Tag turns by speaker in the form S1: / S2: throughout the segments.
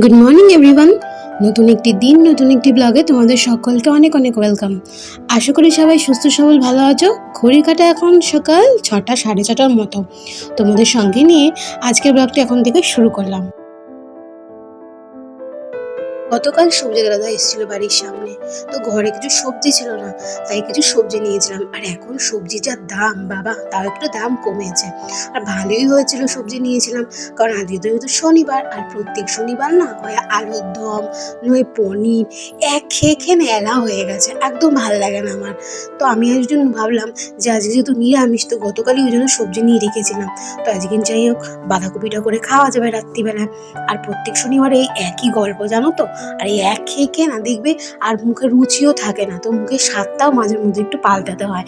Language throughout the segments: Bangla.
S1: Good morning everyone. নতুন একটি দিন, নতুন একটি ব্লগে তোমাদের সকলকে অনেক অনেক ওয়েলকাম। আশা করি সবাই সুস্থ সবল ভালো আছো। ঘড়ির কাঁটা এখন সকাল 6টা, 6:30টার মতো। তোমাদের সঙ্গে নিয়ে আজকের ব্লগটা এখন থেকে শুরু করলাম। গতকাল সবজি দাদা এসেছিল বাড়ির সামনে, তো ঘরে কিছু সবজি ছিল না, তাই কিছু সবজি নিয়েছিলাম। আর এখন সবজি যা দাম বাবা, তাও একটু দাম কমেছে। আর ভালোই হয়েছিল সবজি নিয়েছিলাম, কারণ আজকে যেহেতু শনিবার, আর প্রত্যেক শনিবার না হয় আলুর দম নয় পনির, এক খেয়ে খেয়ে না এলা হয়ে গেছে, একদম ভালো লাগে না আমার। তো আমি আজ জন্য ভাবলাম যে আজকে যেহেতু নিরামিষ, তো গতকালই ওই জন্য সবজি নিয়ে রেখেছিলাম। তো আজকে যাই হোক বাঁধাকপিটা করে খাওয়া যাবে রাত্রিবেলায়। আর প্রত্যেক শনিবার এই একই গল্প জানো তো। আর এই এক খেয়ে খেয়ে না দেখবে আর মুখে রুচিও থাকে না, তো মুখের স্বাদটাও মাঝে মধ্যে একটু পাল্টাতে হয়।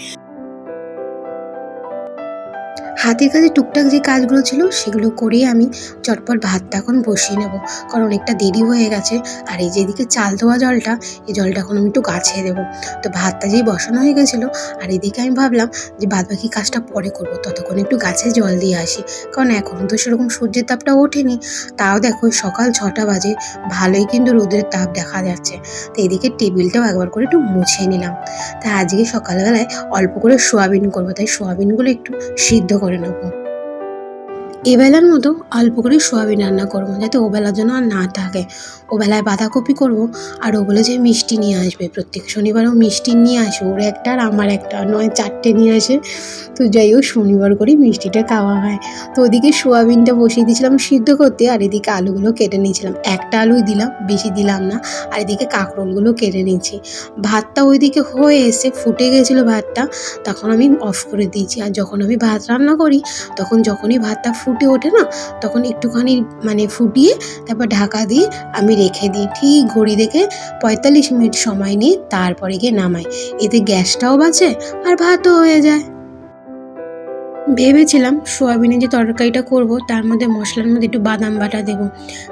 S1: হাতের কাজে টুকটাক যে কাজগুলো ছিল সেগুলো করে আমি চটপট ভাতটা এখন বসিয়ে নেব, কারণ অনেকটা দেরি হয়ে গেছে। আর এই যে এদিকে চাল ধোয়া জলটা, এই জলটা এখন আমি একটু গাছিয়ে দেবো। তো ভাতটা যেই বসানো হয়ে গেছিলো, আর এদিকে আমি ভাবলাম যে বাদবাকি কাজটা পরে করবো, ততক্ষণ একটু গাছে জল দিয়ে আসি, কারণ এখন তো সেরকম সূর্যের তাপটা ওঠেনি। তাও দেখো সকাল 6টা বাজে, ভালোই কিন্তু রোদের তাপ দেখা যাচ্ছে। তো এদিকে টেবিলটাও একবার করে একটু মুছে নিলাম। তাই আজকে সকালবেলায় অল্প করে সোয়াবিন করবো, তাই সোয়াবিনগুলো একটু সিদ্ধ করে নেবো। এবেলার মতো অল্প করে সোয়াবিন রান্না করবো, যাতে ওবেলার জন্য আর না থাকে। ওবেলায় বাঁধাকপি করব, আর ও বলে যে মিষ্টি নিয়ে আসবে, প্রত্যেক শনিবারও মিষ্টি নিয়ে আসে, ওর একটা আর আমার একটা, নয় 4টে নিয়ে আসে। তো যাই হোক শনিবার করেই মিষ্টিটা খাওয়া হয়। তো ওদিকে সোয়াবিনটা বসিয়ে দিয়েছিলাম সিদ্ধ করতে, আর এদিকে আলুগুলো কেটে নিয়েছিলাম, একটা আলুই দিলাম, বেশি দিলাম না। আর এদিকে কাঁকরোলগুলো কেটে নিয়েছি। ভাতটা ওইদিকে হয়ে এসে ফুটে গেছিলো ভাতটা, তখন আমি অফ করে দিয়েছি। আর যখন আমি ভাত রান্না করি, তখন যখনই ভাতটা ফুটে ওঠে না, তখন একটুখানি ফুটিয়ে তারপর ঢাকা দিয়ে আমি রেখে দিই, ঠিক ঘড়ি দেখে 45 মিনিট সময় নিয়ে তারপরে গিয়ে নামাই। এতে গ্যাসটাও বাঁচে আর ভাতও হয়ে যায়। ভেবেছিলাম সোয়াবিনের যে তরকারিটা করব, তার মধ্যে মশলার মধ্যে একটু বাদাম বাটা দেবো,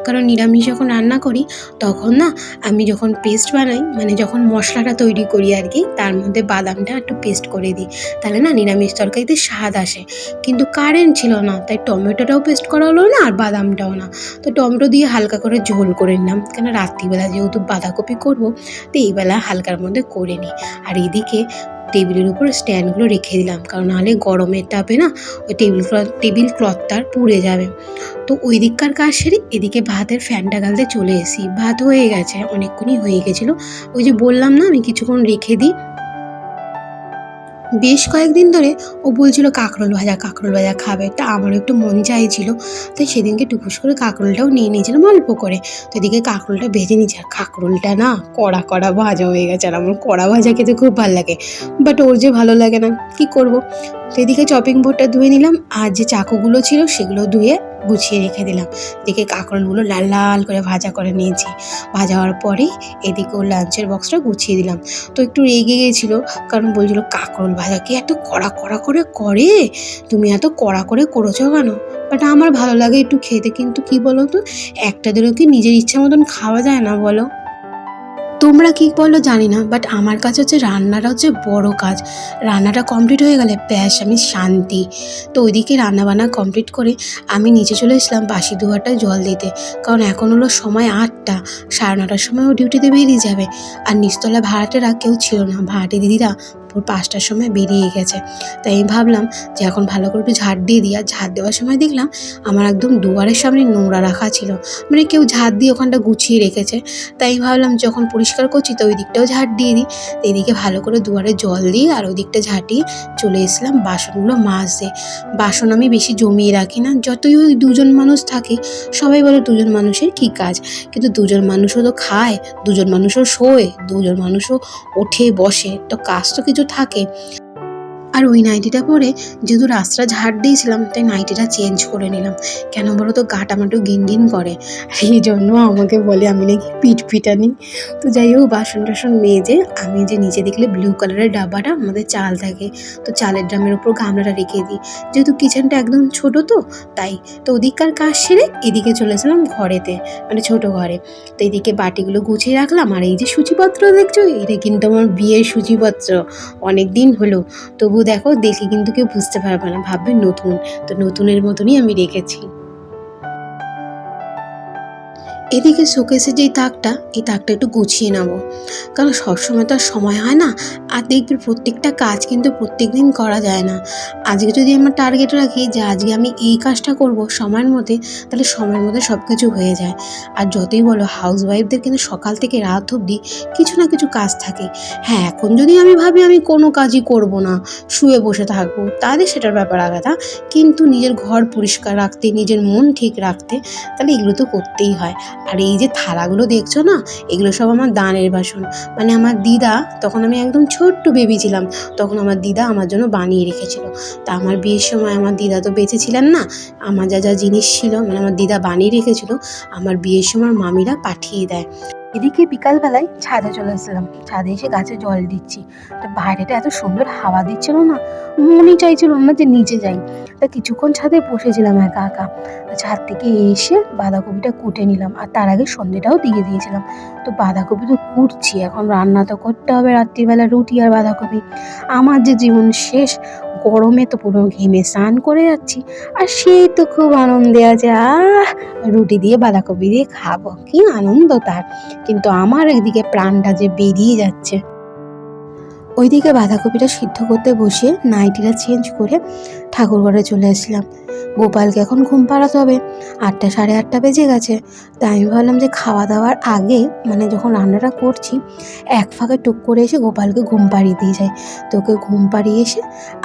S1: কারণ নিরামিষ যখন রান্না করি তখন না আমি যখন পেস্ট বানাই, যখন মশলাটা তৈরি করি আর কি, তার মধ্যে বাদামটা একটু পেস্ট করে দিই, তাহলে না নিরামিষ তরকারিতে স্বাদ আসে। কিন্তু কারেন্ট ছিল না, তাই টমেটোটাও পেস্ট করা হলো না আর বাদামটাও না। তো টমেটো দিয়ে হালকা করে ঝোল করে নিলাম, কেন রাত্রিবেলা যেহেতু বাঁধাকপি করবো, তো এইবেলা হালকার মধ্যে করে নিই। আর এদিকে টেবিলের উপর স্ট্যান্ডগুলো রেখে দিলাম, কারণ নাহলে গরমের তাপে না ওই টেবিল ক্লথটা পুড়ে যাবে। তো ওই দিককার কাজ সেরে এদিকে ভাতের ফ্যানটা গালতে চলে এসেছি। ভাত হয়ে গেছে, অনেকক্ষণই হয়ে গেছিলো। ওই যে বললাম না আমি কিছুক্ষণ রেখে দিই। বেশ কয়েকদিন ধরে ও বলছিল কাঁকরোল ভাজা খাবে, তা আমারও একটু মন চাইছিল, তাই সেদিনকে টুকুস করে কাঁকরোলটাও নিয়ে নিয়েছিলাম অল্প করে। তো এদিকে কাঁকরোলটা ভেজে নিয়েছি, আর কাঁকরোলটা না কড়া কড়া ভাজা হয়ে গেছে, আর আমার কড়া ভাজা খেতে খুব ভালো লাগে, বাট ওর যে ভালো লাগে না, কি করব। তো এদিকে চপিং বোর্ডটা ধুয়ে নিলাম, আর যে চাকুগুলো ছিল সেগুলো ধুয়ে গুছিয়ে রেখে দিলাম। এদিকে কাঁকরোলগুলো লাল লাল করে ভাজা করে নিয়েছি। ভাজা হওয়ার পরেই এদিকে ওর লাঞ্চের বক্সটা গুছিয়ে দিলাম। তো একটু রেগে গেছিলো, কারণ বলছিল কাঁকরোল ভাজা কি এত কড়া কড়া করে করে, তুমি এত কড়া করে করেছো কেন? বাট আমার ভালো লাগে একটু খেতে, কিন্তু কি বলো তো, একটা দিনও কি নিজের ইচ্ছা মতন খাওয়া যায় না বলো? তোমরা কি বলো জানি না, বাট আমার কাছে হচ্ছে রান্নাটা হচ্ছে বড় কাজ। রান্নাটা কমপ্লিট হয়ে গেলে ব্যাস আমি শান্তি। তো ওইদিকে রান্নাবান্না কমপ্লিট করে আমি নিচে চলে এসলাম বাসি দুয়ারটায় জল দিতে, কারণ এখন হলো সময় 8টা, 9:30টার সময় ও ডিউটিতে বেরিয়ে যাবে। আর নিচতলায় ভাড়াটেরা কেউ ছিল না, ভাড়াটে দিদিরা ভোর 5টার সময় বেরিয়ে গেছে। তাই আমি ভাবলাম যে এখন ভালো করে একটু ঝাড় দিয়ে দিই। আর ঝাড় দেওয়ার সময় দেখলাম আমার একদম দুয়ারের সামনে নোংরা রাখা ছিল, কেউ ঝাড় দিয়ে ওখানটা গুছিয়ে রেখেছে। তাই ভাবলাম যখন পরিষ্কার করছি তো ওই দিকটাও ঝাড় দিয়ে দিই। এদিকে ভালো করে দুয়ারে জল দিয়ে আর ওই দিকটা ঝাঁটিয়ে চলে এসলাম বাসনগুলো মাজতে। বাসন আমি বেশি জমিয়ে রাখি না, যতই ওই 2জন মানুষ থাকি, সবাই বলে 2জন মানুষের কী কাজ, কিন্তু 2জন মানুষও তো খায়, 2জন মানুষও শোয়, 2জন মানুষও ওঠে বসে, তো কাজ তো কিছু থাকে। আর ওই নাইটিটা পরে যেহেতু রাস্তা ঝাড় দিয়েছিলাম, তাই নাইটিটা চেঞ্জ করে নিলাম। কেন বলো তো, গাটা আমার একটু গিন করে, এই জন্য আমাকে বলে আমি নাকি পিটানি। তো যাই হোক বাসন টাসন মেজে আমি যে নিচে দেখলে ব্লু কালারের ডাব্বাটা আমাদের চাল থাকে, তো চালের ড্রামের উপর গামলাটা রেখে দিই, যেহেতু কিচেনটা একদম ছোট, তো তাই। তো ওদিককার কাজ সেরে এদিকে চলেছিলাম ঘরেতে, ছোট ঘরে। তো এদিকে বাটিগুলো গুছিয়ে রাখলাম। আর এই যে সূচিপত্র দেখছো, এটা কিন্তু আমার বিয়ের সূচিপত্র, অনেক দিন হলো, তবু দেখো দেখে কিন্তু কেউ বুঝতে পারবে না, ভাববে নতুন। তো নতুনের মতনই আমি রেখেছি। এদিকে শোকেসের যেই তাকটা, এই তাকটা একটু গুছিয়ে নেবো, কারণ সবসময় তো আর সময় হয় না। আর দেখবি প্রত্যেকটা কাজ কিন্তু প্রত্যেক দিন করা যায় না। আজকে যদি আমার টার্গেট রাখি যে আজকে আমি এই কাজটা করব সময়ের মধ্যে, তাহলে সময়ের মধ্যে সব কিছু হয়ে যায়। আর যতই বলো হাউস ওয়াইফদের কিন্তু সকাল থেকে রাত অবধি কিছু না কিছু কাজ থাকে। হ্যাঁ, এখন যদি আমি ভাবি আমি কোনো কাজই করব না, শুয়ে বসে থাকবো, তাহলে সেটার ব্যাপার আলাদা। কিন্তু নিজের ঘর পরিষ্কার রাখতে, নিজের মন ঠিক রাখতে, তাহলে এগুলো তো করতেই হয়। আর এই যে থালাগুলো দেখছো না, এগুলো সব আমার দানের বাসন। মানে আমার দিদা, তখন আমি একদম ছোট্ট বেবি ছিলাম, তখন আমার দিদা আমার জন্য বানিয়ে রেখেছিল। তা আমার বিয়ের সময় আমার দিদা তো বেঁচে ছিলেন না, আমার যা যা জিনিস ছিল মানে আমার দিদা বানিয়ে রেখেছিল, আমার বিয়ের সময় মামিরা পাঠিয়ে দেয়। এদিকে বিকালবেলায় ছাদে চলে এসেছিলাম, ছাদে এসে গাছে জল দিচ্ছি। তো বাইরেটা এত সুন্দর হাওয়া দিচ্ছিল না, মনই চাইছিল না যে নিচে যাই। তা কিছুক্ষণ ছাদে বসেছিলাম একা একা। ছাদ থেকে এসে বাঁধাকপিটা কুটে নিলাম, আর তার আগে সন্ধ্যেটাও দিয়ে দিয়েছিলাম। তো বাঁধাকপি তো কুটছি, এখন রান্না তো করতে হবে রাত্রিবেলা রুটি আর বাঁধাকপি। আমার যে জীবন শেষ, গরমে তো পুরো ঘেমে স্নান করে যাচ্ছি, আর সেই তো খুব আনন্দে আছে, রুটি দিয়ে বাঁধাকপি দিয়ে খাবো, কি আনন্দ তার। কিন্তু আমার একদিকে প্রাণটা যে বেরিয়ে যাচ্ছে। ওইদিকে বাঁধাকপিটা সিদ্ধ করতে বসে নাইটিটা চেঞ্জ করে ঠাকুর ঘরে চলে আসলাম। গোপালকে এখন ঘুম পাড়াতে হবে, 8টা 8:30 বেজে গেছে। তাই আমি ভাবলাম যে খাওয়া দাওয়ার আগে, মানে যখন রান্নাটা করছি, এক ফাঁকে টুক করে এসে গোপালকে ঘুম পাড়িয়ে দিয়ে যায়। তো ওকে ঘুম পাড়িয়ে এসে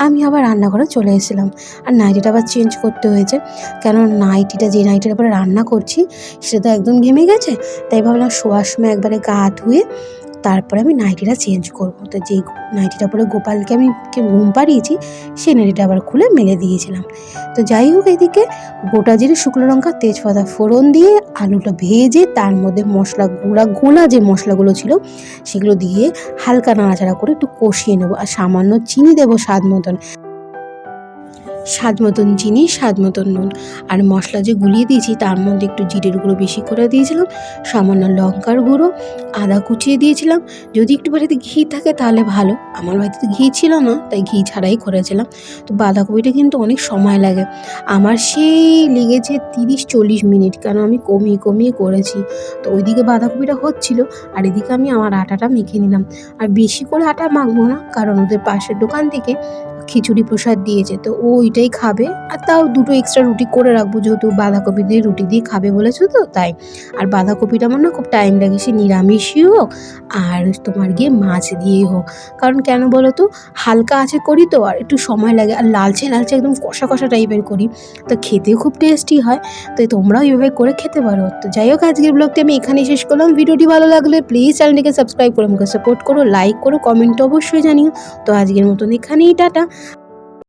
S1: আমি আবার রান্নাঘরে চলে এসেছিলাম। আর নাইটিটা আবার চেঞ্জ করতে হয়েছে, কেন নাইটিটা যে নাইটির উপরে রান্না করছি সেটা তো একদম ঘেমে গেছে। তাই ভাবলাম শোয়ার সময় একবারে গা ধুয়ে তারপরে আমি নাইটিটা চেঞ্জ করবো। তো যেই নাইটিটা পরে গোপালকে আমি ঘুম পাড়িয়েছি, সেই নাইটিটা আবার খুলে মেলে দিয়েছিলাম। তো যাই হোক, এদিকে গোটা জিরে, শুকনো লঙ্কা, তেজপাতা ফোড়ন দিয়ে আলুটা ভেজে তার মধ্যে মশলা গোলা যে মশলাগুলো ছিল সেগুলো দিয়ে হালকা নাড়াচাড়া করে একটু কষিয়ে নেবো। আর সামান্য চিনি দেবো স্বাদ মতন চিনি, স্বাদ মতন নুন। আর মশলা যে গুলিয়ে দিয়েছি তার মধ্যে একটু জিরের গুঁড়ো বেশি করে দিয়েছিলাম, সামান্য লঙ্কার গুঁড়ো, আদা কুচিয়ে দিয়েছিলাম। যদি একটু বাড়িতে ঘি থাকে তাহলে ভালো, আমার বাড়িতে তো ঘি ছিল না, তাই ঘি ছাড়াই করেছিলাম। তো বাঁধাকপিটা কিন্তু অনেক সময় লাগে, আমার সেই লেগেছে 30-40 মিনিট, কেন আমি কমিয়ে করেছি। তো ওইদিকে বাঁধাকপিটা হচ্ছিল, আর এদিকে আমি আমার আটাটা মেখে নিলাম। আর বেশি করে আটা মাখবো না, কারণ ওদের পাশের দোকান থেকে খিচুড়ি প্রসাদ দিয়েছে, তো ও ওইটাই খাবে। আর তাও 2টো এক্সট্রা রুটি করে রাখবো, যেহেতু বাঁধাকপি দিয়ে রুটি দিয়ে খাবে বলেছো তো তাই। আর বাঁধাকপিটা আমার না খুব টাইম লাগে, সে নিরামিষই হোক আর তোমার গিয়ে মাছ দিয়েই হোক। কারণ কেন বলো তো, হালকা আছে করি তো, আর একটু সময় লাগে, আর লালচে একদম কষা কষা টাইপের করি, তো খেতেও খুব টেস্টি হয়। তো তোমরাও এইভাবে করে খেতে পারো। তো যাই হোক, আজকের ব্লগটি আমি এখানেই শেষ করলাম। ভিডিওটি ভালো লাগলে প্লিজ চ্যানেলটিকে সাবস্ক্রাইব করে আমাকে সাপোর্ট করো, লাইক করো, কমেন্ট অবশ্যই জানিও। তো আজকের মতন এখানেই টাটা।